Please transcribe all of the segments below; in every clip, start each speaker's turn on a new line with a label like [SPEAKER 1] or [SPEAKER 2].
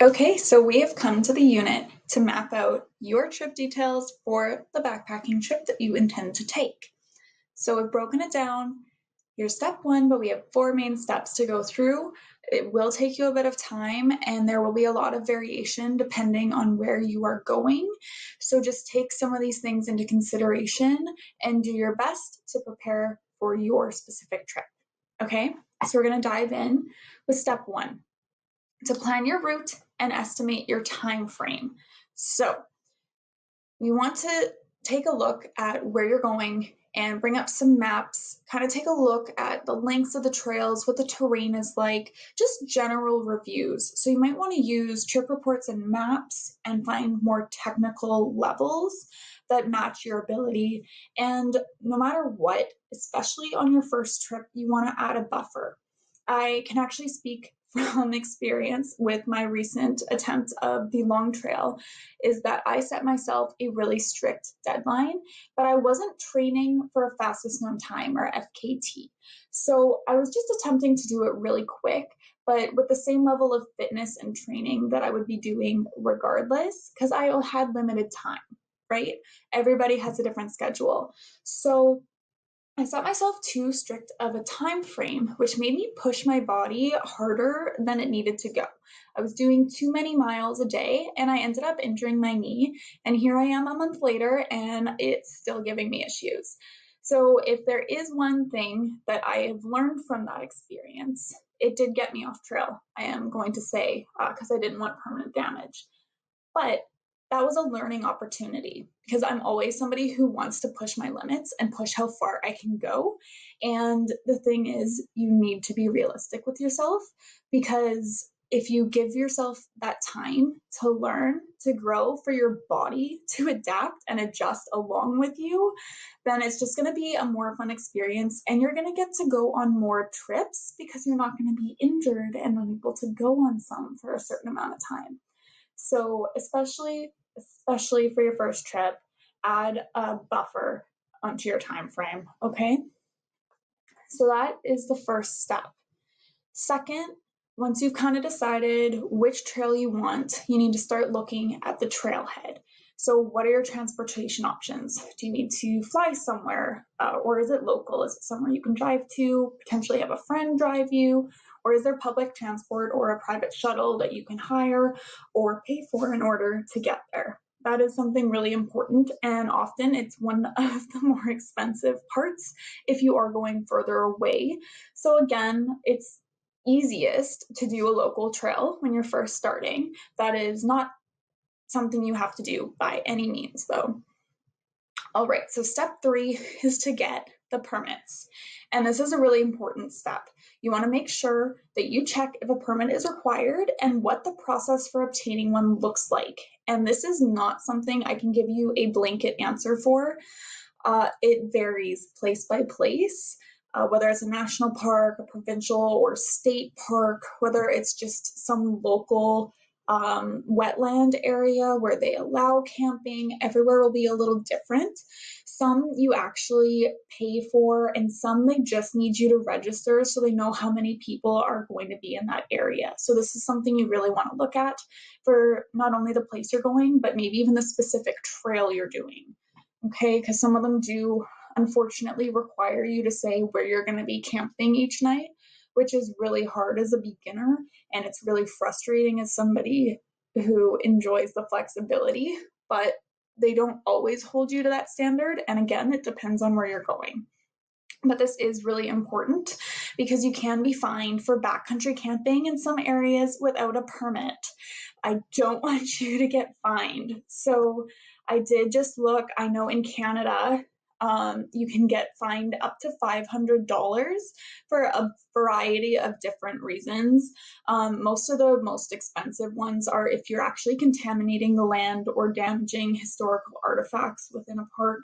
[SPEAKER 1] Okay, so we have come to the unit to map out your trip details for the backpacking trip that you intend to take. So we've broken it down. Here's step one, but we have four main steps to go through. It will take you a bit of time and there will be a lot of variation depending on where you are going. So just take some of these things into consideration and do your best to prepare for your specific trip. Okay, so we're going to dive in with step one to plan your route and estimate your time frame. So you want to take a look at where you're going and bring up some maps, kind of take a look at the lengths of the trails, what the terrain is like, just general reviews. So you might want to use trip reports and maps and find more technical levels that match your ability. And no matter what, especially on your first trip, you want to add a buffer. I can actually speak from experience with my recent attempt of the long trail is that I set myself a really strict deadline, but I wasn't training for a fastest known time or FKT. So I was just attempting to do it really quick, but with the same level of fitness and training that I would be doing regardless, because I had limited time, right? Everybody has a different schedule. So I set myself too strict of a time frame, which made me push my body harder than it needed to go. I was doing too many miles a day and I ended up injuring my knee. And here I am a month later and it's still giving me issues. So, if there is one thing that I have learned from that experience, it did get me off trail, I am going to say, because I didn't want permanent damage. But that was a learning opportunity because I'm always somebody who wants to push my limits and push how far I can go. And the thing is, you need to be realistic with yourself because if you give yourself that time to learn, to grow, for your body to adapt and adjust along with you, then it's just going to be a more fun experience and you're going to get to go on more trips because you're not going to be injured and unable to go on some for a certain amount of time. So especially for your first trip, add a buffer onto your time frame, okay? So that is the first step. Second, once you've kind of decided which trail you want, you need to start looking at the trailhead. So what are your transportation options? Do you need to fly somewhere or is it local? Is it somewhere you can drive to, potentially have a friend drive you? Or is there public transport or a private shuttle that you can hire or pay for in order to get there? That is something really important, and often it's one of the more expensive parts if you are going further away. So again, it's easiest to do a local trail when you're first starting. That is not something you have to do by any means, though. All right, so step three is to get the permits. And this is a really important step. You want to make sure that you check if a permit is required and what the process for obtaining one looks like. And this is not something I can give you a blanket answer for. It varies place by place. Whether it's a national park, a provincial or state park, whether it's just some local wetland area where they allow camping, everywhere will be a little different. Some you actually pay for, and some they just need you to register so they know how many people are going to be in that area. So, this is something you really want to look at for not only the place you're going, but maybe even the specific trail you're doing. Okay, because some of them do unfortunately require you to say where you're going to be camping each night, which is really hard as a beginner and it's really frustrating as somebody who enjoys the flexibility, but they don't always hold you to that standard. And again, it depends on where you're going. But this is really important because you can be fined for backcountry camping in some areas without a permit. I don't want you to get fined. So I did just look. I know in Canada, you can get fined up to $500 for a variety of different reasons. Most of the most expensive ones are if you're actually contaminating the land or damaging historical artifacts within a park.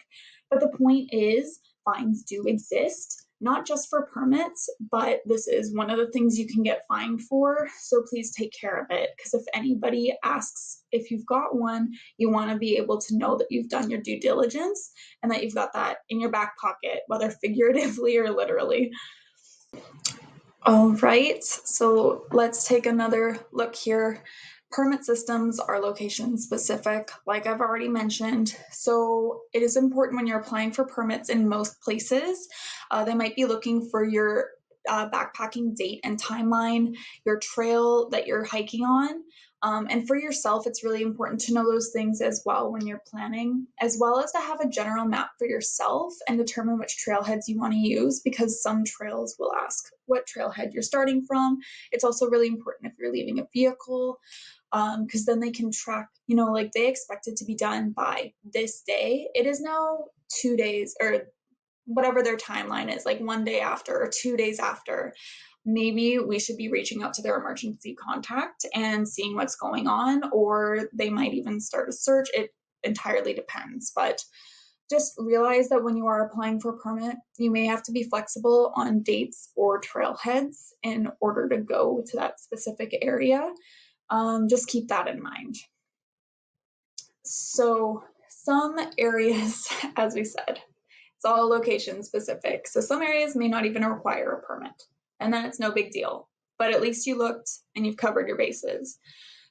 [SPEAKER 1] But the point is, fines do exist, not just for permits, but this is one of the things you can get fined for. So please take care of it, because if anybody asks if you've got one, you want to be able to know that you've done your due diligence and that you've got that in your back pocket, whether figuratively or literally. All right, so let's take another look here Permit systems are location specific, like I've already mentioned. So it is important when you're applying for permits in most places. They might be looking for your backpacking date and timeline, your trail that you're hiking on. And for yourself, it's really important to know those things as well when you're planning, as well as to have a general map for yourself and determine which trailheads you want to use, because some trails will ask what trailhead you're starting from. It's also really important if you're leaving a vehicle, because then they can track, like they expect it to be done by this day. It is now 2 days or whatever their timeline is, like 1 day after or 2 days after. Maybe we should be reaching out to their emergency contact and seeing what's going on, or they might even start a search. It entirely depends. But just realize that when you are applying for a permit, you may have to be flexible on dates or trailheads in order to go to that specific area. Just keep that in mind. So some areas, as we said, it's all location specific. So some areas may not even require a permit, and then it's no big deal. But at least you looked and you've covered your bases.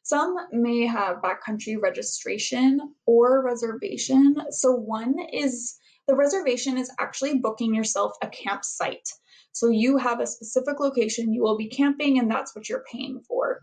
[SPEAKER 1] Some may have backcountry registration or reservation. So one is the reservation is actually booking yourself a campsite. So you have a specific location you will be camping, and that's what you're paying for.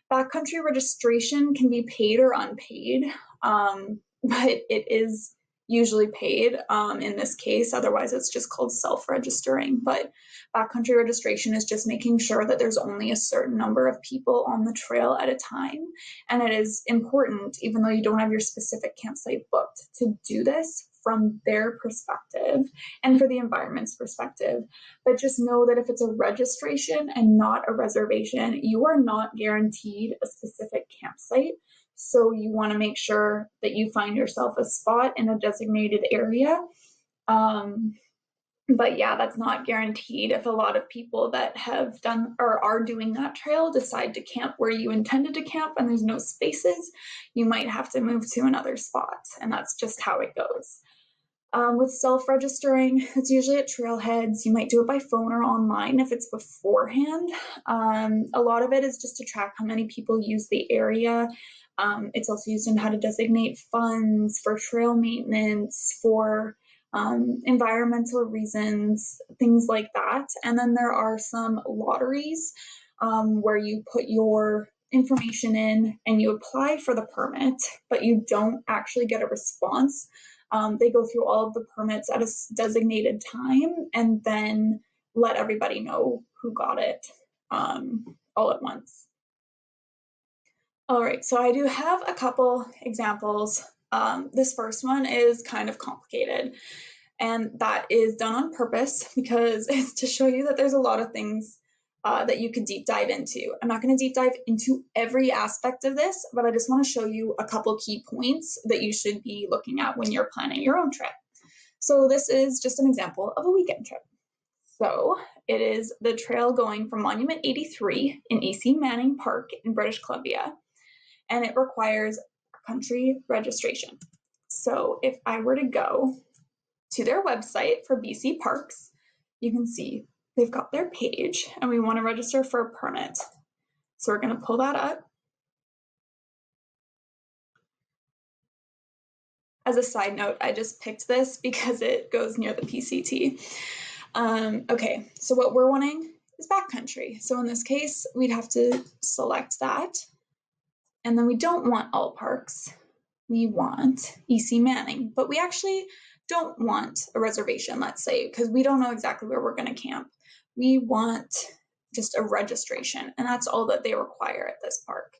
[SPEAKER 1] Backcountry registration can be paid or unpaid, but it is usually paid in this case. Otherwise, it's just called self-registering. But backcountry registration is just making sure that there's only a certain number of people on the trail at a time. And it is important, even though you don't have your specific campsite booked, to do this from their perspective and for the environment's perspective. But just know that if it's a registration and not a reservation, you are not guaranteed a specific campsite. So you want to make sure that you find yourself a spot in a designated area. But yeah, that's not guaranteed. If a lot of people that have done or are doing that trail decide to camp where you intended to camp and there's no spaces, you might have to move to another spot. And that's just how it goes. With self-registering, it's usually at trailheads. You might do it by phone or online if it's beforehand. A lot of it is just to track how many people use the area. It's also used in how to designate funds for trail maintenance, for environmental reasons, things like that. And then there are some lotteries where you put your information in and you apply for the permit, but you don't actually get a response. They go through all of the permits at a designated time and then let everybody know who got it all at once. All right, so I do have a couple examples. This first one is kind of complicated, and that is done on purpose because it's to show you that there's a lot of things that you could deep dive into. I'm not going to deep dive into every aspect of this, but I just want to show you a couple key points that you should be looking at when you're planning your own trip. So this is just an example of a weekend trip. So it is the trail going from Monument 83 in E.C. Manning Park in British Columbia, and it requires country registration. So if I were to go to their website for BC Parks, you can see they've got their page and we want to register for a permit. So we're going to pull that up. As a side note, I just picked this because it goes near the PCT. Okay, so what we're wanting is backcountry. So in this case, we'd have to select that. And then we don't want all parks. We want E.C. Manning, but we actually don't want a reservation, let's say, because we don't know exactly where we're going to camp. We want just a registration, and that's all that they require at this park.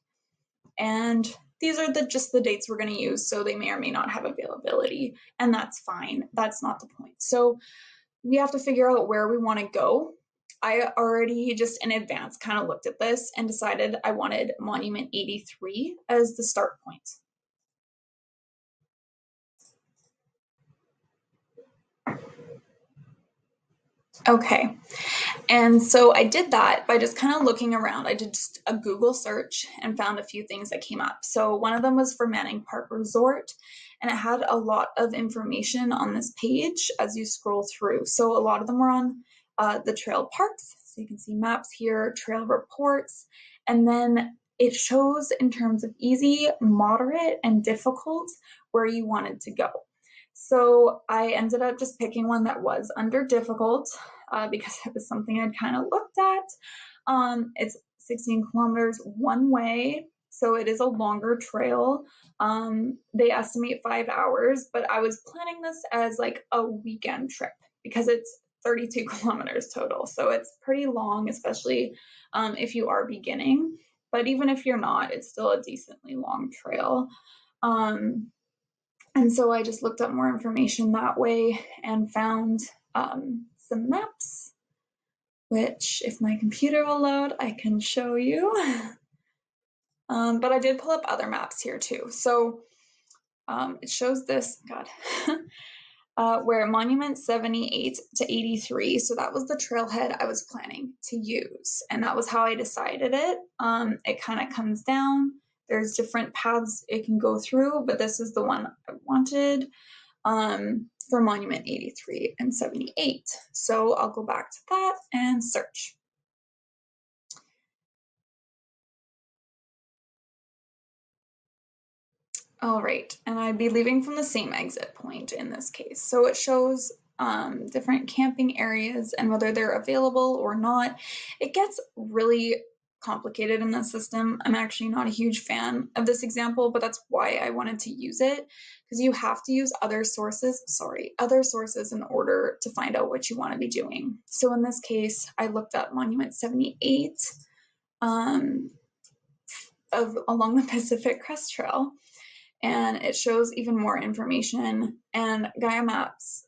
[SPEAKER 1] And these are just the dates we're going to use, so they may or may not have availability, and that's fine. That's not the point. So we have to figure out where we want to go. I already just in advance kind of looked at this and decided I wanted Monument 83 as the start point. Okay, and so I did that by just kind of looking around. I did just a Google search and found a few things that came up. So one of them was for Manning Park Resort, and it had a lot of information on this page as you scroll through. So a lot of them were on the trail parks. So you can see maps here, trail reports, and then it shows in terms of easy, moderate, and difficult where you wanted to go. So I ended up just picking one that was under difficult because it was something I'd kind of looked at. It's 16 kilometers one way, so it is a longer trail. They estimate 5 hours, but I was planning this as like a weekend trip because it's 32 kilometers total. So it's pretty long, especially if you are beginning. But even if you're not, it's still a decently long trail. And so I just looked up more information that way and found some maps, which if my computer will load, I can show you. But I did pull up other maps here too. So it shows this, where Monument 78 to 83, so that was the trailhead I was planning to use, and that was how I decided it. It kind of comes down. There's different paths it can go through, but this is the one I wanted for Monument 83 and 78. So I'll go back to that and search. All right, and I'd be leaving from the same exit point in this case. So it shows different camping areas and whether they're available or not. It gets really complicated in the system. I'm actually not a huge fan of this example, but that's why I wanted to use it, because you have to use other sources in order to find out what you want to be doing. So in this case, I looked up Monument 78 along the Pacific Crest Trail, and it shows even more information. And Gaia Maps,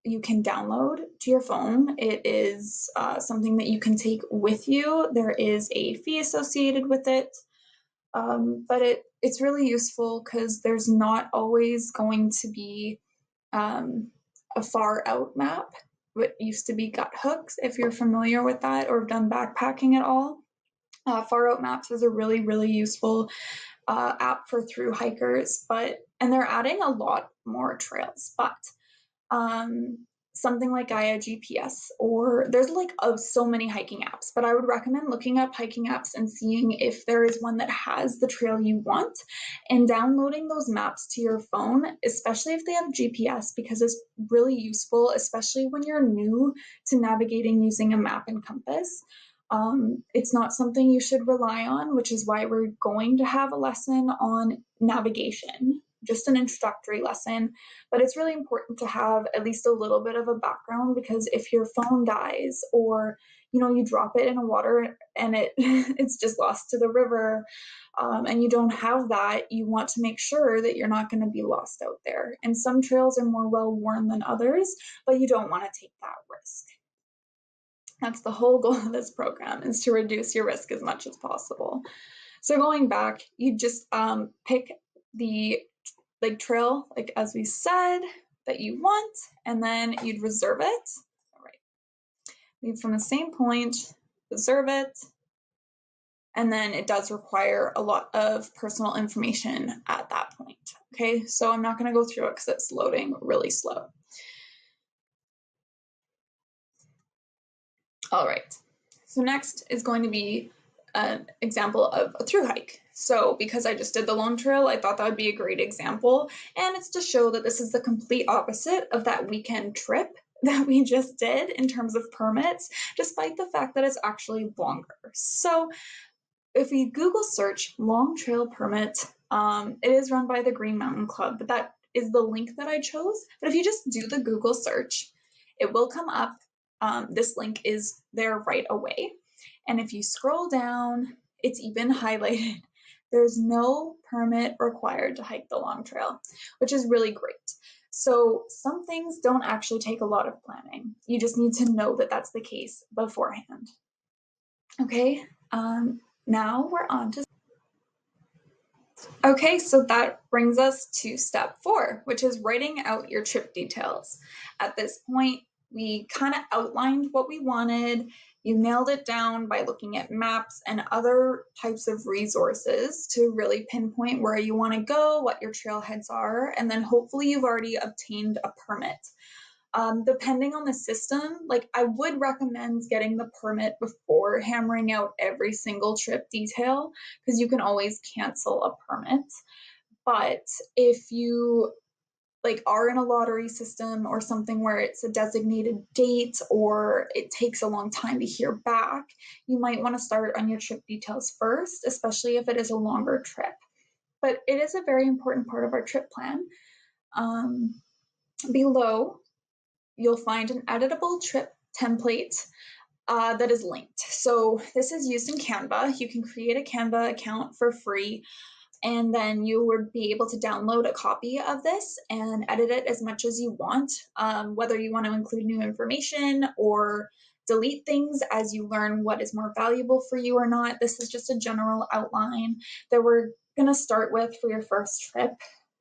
[SPEAKER 1] you can download to your phone. It is something that you can take with you. There is a fee associated with it, but it's really useful because there's not always going to be a far out map. What used to be Guthooks, if you're familiar with that or have done backpacking at all. Far Out Maps is a really, really useful app for through hikers, and they're adding a lot more trails, but something like Gaia GPS, or there's like so many hiking apps, but I would recommend looking up hiking apps and seeing if there is one that has the trail you want and downloading those maps to your phone, especially if they have GPS, because it's really useful, especially when you're new to navigating using a map and compass. It's not something you should rely on, which is why we're going to have a lesson on navigation, just an introductory lesson. But it's really important to have at least a little bit of a background, because if your phone dies or you drop it in the water and it's just lost to the river, and you don't have that, you want to make sure that you're not going to be lost out there. And some trails are more well worn than others, but you don't want to take that risk. That's the whole goal of this program, is to reduce your risk as much as possible. So going back, you just pick the trail, like as we said, that you want, and then you'd reserve it. All right. Leave from the same point, reserve it, and then it does require a lot of personal information at that point. Okay, so I'm not going to go through it because it's loading really slow. All right, so next is going to be an example of a through hike. So because I just did the long trail, I thought that would be a great example. And it's to show that this is the complete opposite of that weekend trip that we just did in terms of permits, despite the fact that it's actually longer. So if we Google search long trail permit, it is run by the Green Mountain Club, but that is the link that I chose. But if you just do the Google search, it will come up. This link is there right away. And if you scroll down, it's even highlighted. There's no permit required to hike the long trail, which is really great. So some things don't actually take a lot of planning. You just need to know that that's the case beforehand. Okay, now we're on to... Okay, so that brings us to step 4, which is writing out your trip details. At this point, we kind of outlined what we wanted. You nailed it down by looking at maps and other types of resources to really pinpoint where you want to go, what your trailheads are, and then hopefully you've already obtained a permit. Depending on the system, like I would recommend getting the permit before hammering out every single trip detail, because you can always cancel a permit. But if you like are in a lottery system or something where it's a designated date or it takes a long time to hear back, you might want to start on your trip details first, especially if it is a longer trip. But it is a very important part of our trip plan. Below, you'll find an editable trip template that is linked. So this is used in Canva. You can create a Canva account for free, and then you would be able to download a copy of this and edit it as much as you want, whether you want to include new information or delete things as you learn what is more valuable for you or not. This is just a general outline that we're going to start with for your first trip.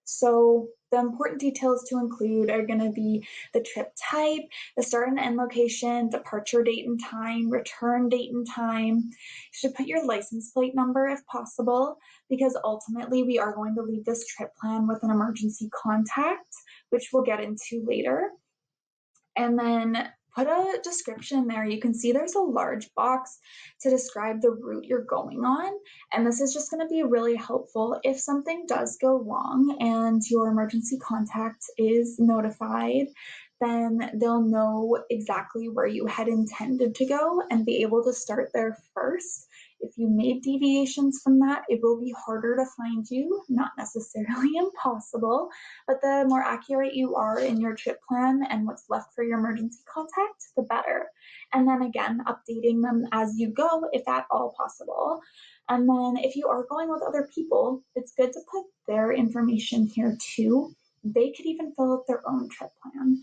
[SPEAKER 1] So the important details to include are going to be the trip type, the start and end location, departure date and time, return date and time. You should put your license plate number if possible, because ultimately we are going to leave this trip plan with an emergency contact, which we'll get into later. And then put a description there. You can see there's a large box to describe the route you're going on. And this is just going to be really helpful if something does go wrong and your emergency contact is notified, then they'll know exactly where you had intended to go and be able to start there first. If you made deviations from that, it will be harder to find you, not necessarily impossible, but the more accurate you are in your trip plan and what's left for your emergency contact, the better. And then again, updating them as you go, if at all possible. And then if you are going with other people, it's good to put their information here too. They could even fill out their own trip plan.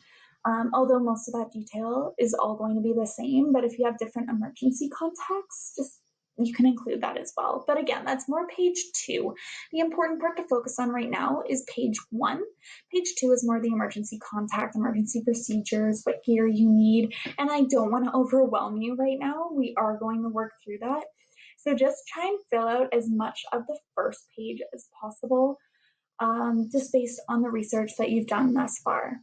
[SPEAKER 1] Although most of that detail is all going to be the same, but if you have different emergency contacts, just you can include that as well. But again, that's more page 2. The important part to focus on right now is page 1. Page 2 is more the emergency contact, emergency procedures, what gear you need. And I don't want to overwhelm you right now. We are going to work through that. So just try and fill out as much of the first page as possible, just based on the research that you've done thus far.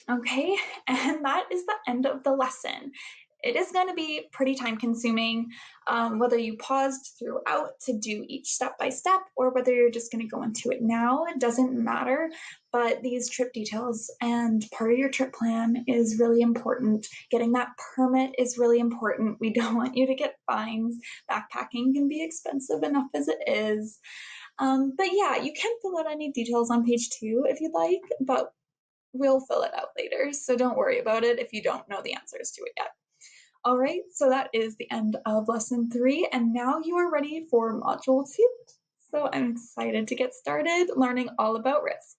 [SPEAKER 1] Okay, and that is the end of the lesson. It is going to be pretty time consuming, whether you paused throughout to do each step by step or whether you're just going to go into it now, it doesn't matter. But these trip details and part of your trip plan is really important. Getting that permit is really important. We don't want you to get fines. Backpacking can be expensive enough as it is. But yeah, you can fill out any details on page 2 if you'd like, but we'll fill it out later. So don't worry about it if you don't know the answers to it yet. All right, so that is the end of lesson 3, and now you are ready for module 2. So I'm excited to get started learning all about risk.